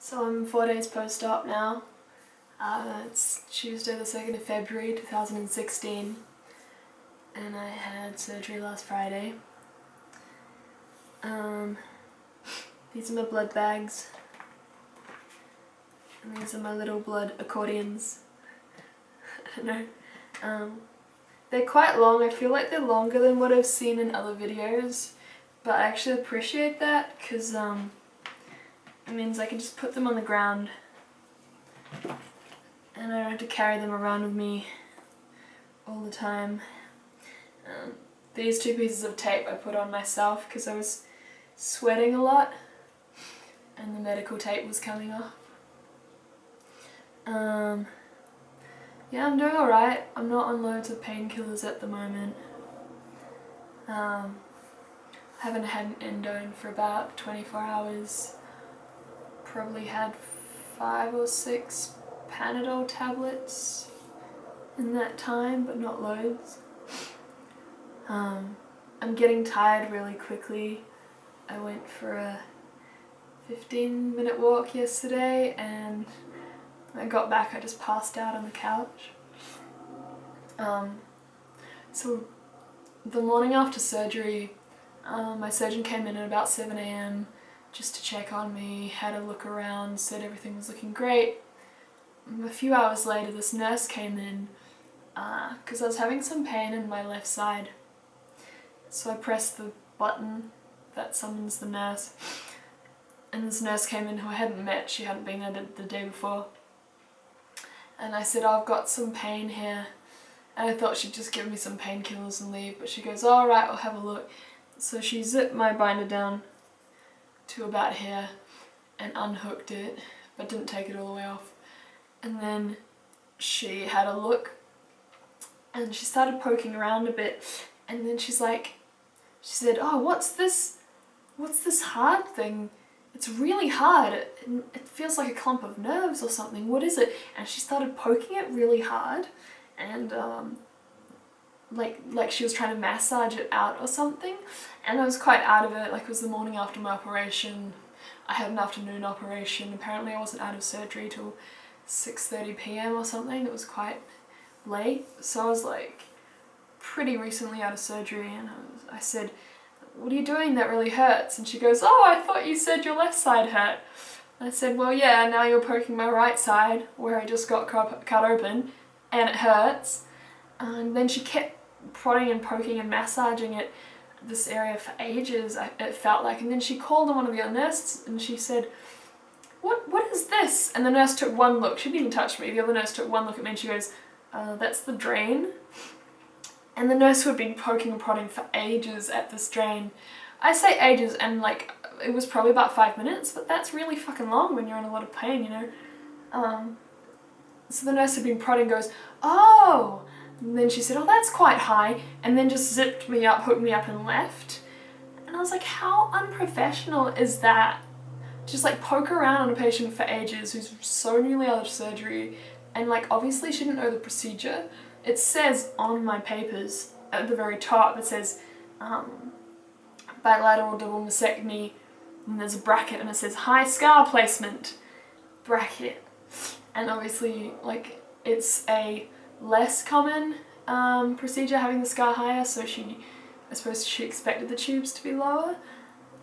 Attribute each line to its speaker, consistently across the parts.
Speaker 1: So I'm 4 days post-op now. It's Tuesday the 2nd of February 2016 and I had surgery last Friday. These are my blood bags and these are my little blood accordions. I don't know. They're quite long. I feel like they're longer than what I've seen in other videos, but I actually appreciate that because it means I can just put them on the ground and I don't have to carry them around with me all the time. These two pieces of tape I put on myself because I was sweating a lot and the medical tape was coming off. Yeah, I'm doing alright. I'm not on loads of painkillers at the moment. I haven't had an endo in for about 24 hours. Probably had 5 or 6 Panadol tablets in that time, but not loads. I'm getting tired really quickly. I went for a 15-minute walk yesterday and when I got back I just passed out on the couch. So the morning after surgery, my surgeon came in at about 7 AM just to check on me, had a look around, said everything was looking great. A few hours later this nurse came in because I was having some pain in my left side. So I pressed the button that summons the nurse and this nurse came in who I hadn't met, she hadn't been there the day before. And I said, oh, I've got some pain here. And I thought she'd just give me some painkillers and leave, but she goes, all right, I'll have a look. So she zipped my binder down to about here and unhooked it, but didn't take it all the way off. And then she had a look and she started poking around a bit and then she said, oh, what's this hard thing? It's really hard. It feels like a clump of nerves or something. What is it? And she started poking it really hard and like she was trying to massage it out or something. And I was quite out of it. Like, it was the morning after my operation. I had an afternoon operation. Apparently I wasn't out of surgery till 6:30 PM or something. It was quite late. So I was like pretty recently out of surgery and I said, what are you doing? That really hurts. And she goes, oh, I thought you said your left side hurt. And I said, well, yeah, now you're poking my right side where I just got cut open and it hurts. And then she kept prodding and poking and massaging this area for ages, it felt like. And then she called on one of the other nurses and she said, what is this? And the nurse took one look. She didn't even touch me. The other nurse took one look at me and she goes, that's the drain. And the nurse who had been poking and prodding for ages at this drain. I say ages and like it was probably about 5 minutes, but that's really fucking long when you're in a lot of pain, you know. So the nurse had been prodding, goes, oh! And then she said, oh, that's quite high, and then just zipped me up, hooked me up and left. And I was like, how unprofessional is that? Just like poke around on a patient for ages who's so newly out of surgery and like obviously she didn't know the procedure. It says on my papers at the very top, it says bilateral double mastectomy, and there's a bracket and it says high scar placement, bracket. And obviously like it's a less common procedure having the scar higher, so I suppose she expected the tubes to be lower.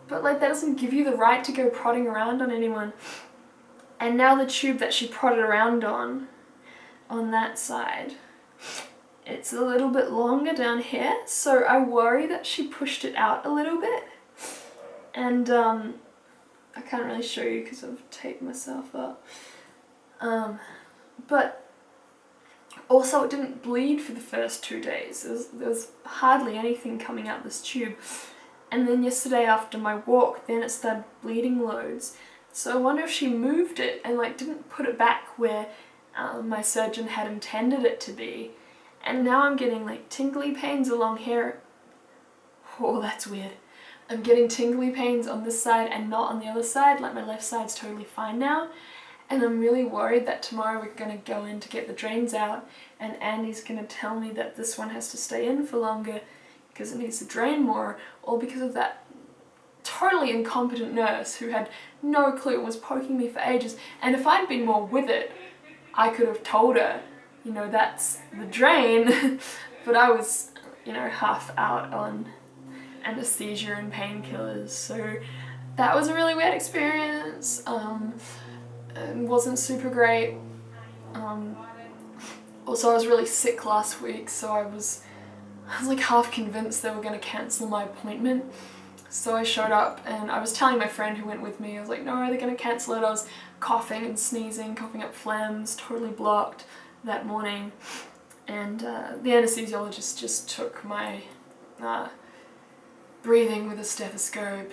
Speaker 1: But like that doesn't give you the right to go prodding around on anyone. And now the tube that she prodded around on that side, it's a little bit longer down here, so I worry that she pushed it out a little bit. And I can't really show you because I've taped myself up. But also it didn't bleed for the first 2 days. There was hardly anything coming out this tube. And then yesterday after my walk, then it started bleeding loads. So I wonder if she moved it and like didn't put it back where my surgeon had intended it to be. And now I'm getting like tingly pains along here. Oh, that's weird. I'm getting tingly pains on this side and not on the other side. Like my left side's totally fine now. And I'm really worried that tomorrow we're going to go in to get the drains out and Andy's going to tell me that this one has to stay in for longer because it needs to drain more, or because of that totally incompetent nurse who had no clue and was poking me for ages. And if I'd been more with it, I could have told her, you know, that's the drain. But I was, you know, half out on anesthesia and painkillers, so that was a really weird experience. It wasn't super great. Also, I was really sick last week, so I was like half convinced they were going to cancel my appointment. So I showed up and I was telling my friend who went with me, I was like, no, are they going to cancel it? I was coughing and sneezing, coughing up phlegms, totally blocked that morning. And the anesthesiologist just took my breathing with a stethoscope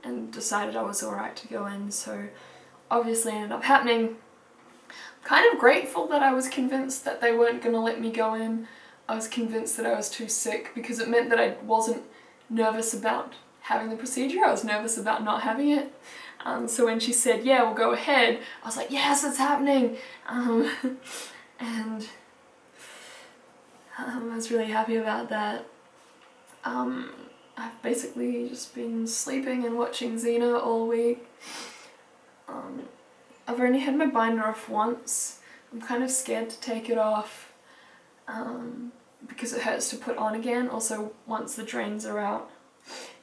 Speaker 1: and decided I was alright to go in. So obviously it ended up happening. Kind of grateful that I was convinced that they weren't going to let me go in. I was convinced that I was too sick because it meant that I wasn't nervous about having the procedure. I was nervous about not having it. So when she said, yeah, we'll go ahead, I was like, yes, it's happening. And I was really happy about that. I've basically just been sleeping and watching Xena all week. I've only had my binder off once. I'm kind of scared to take it off because it hurts to put on again. Also, once the drains are out,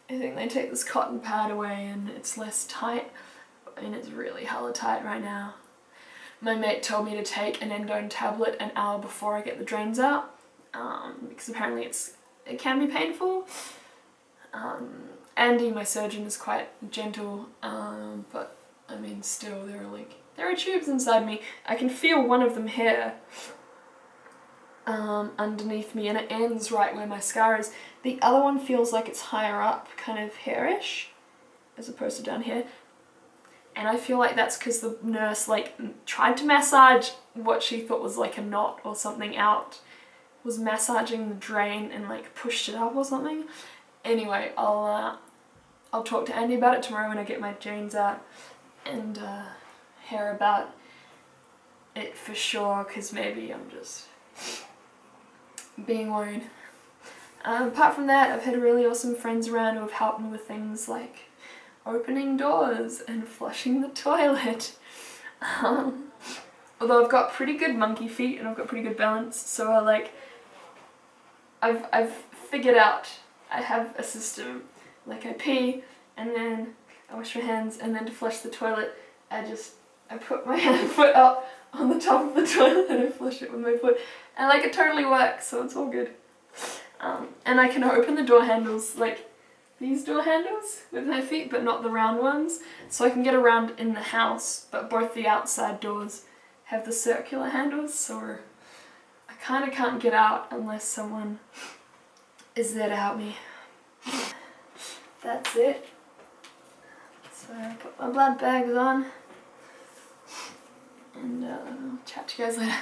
Speaker 1: I think they take this cotton pad away and it's less tight, and it's really hella tight right now. My mate told me to take an endone tablet an hour before I get the drains out because apparently it can be painful. Andy, my surgeon, is quite gentle, but I mean still there are tubes inside me. I can feel one of them here underneath me and it ends right where my scar is. The other one feels like it's higher up, kind of hairish, as opposed to down here. And I feel like that's because the nurse tried to massage what she thought was like a knot or something out, was massaging the drain and pushed it up or something. Anyway, I'll talk to Andy about it tomorrow when I get my drains out and hear about it for sure, because maybe I'm just being worried. Apart from that, I've had really awesome friends around who have helped me with things like opening doors and flushing the toilet. Although I've got pretty good monkey feet and I've got pretty good balance, so I've figured out I have a system. I pee and then I wash my hands, and then to flush the toilet I put my foot up on the top of the toilet and I flush it with my foot, and it totally works, so it's all good. And I can open the door handles, these door handles, with my feet, but not the round ones, so I can get around in the house, but both the outside doors have the circular handles, so I kind of can't get out unless someone is there to help me. That's it. So I put my blood bags on and I'll chat to you guys later.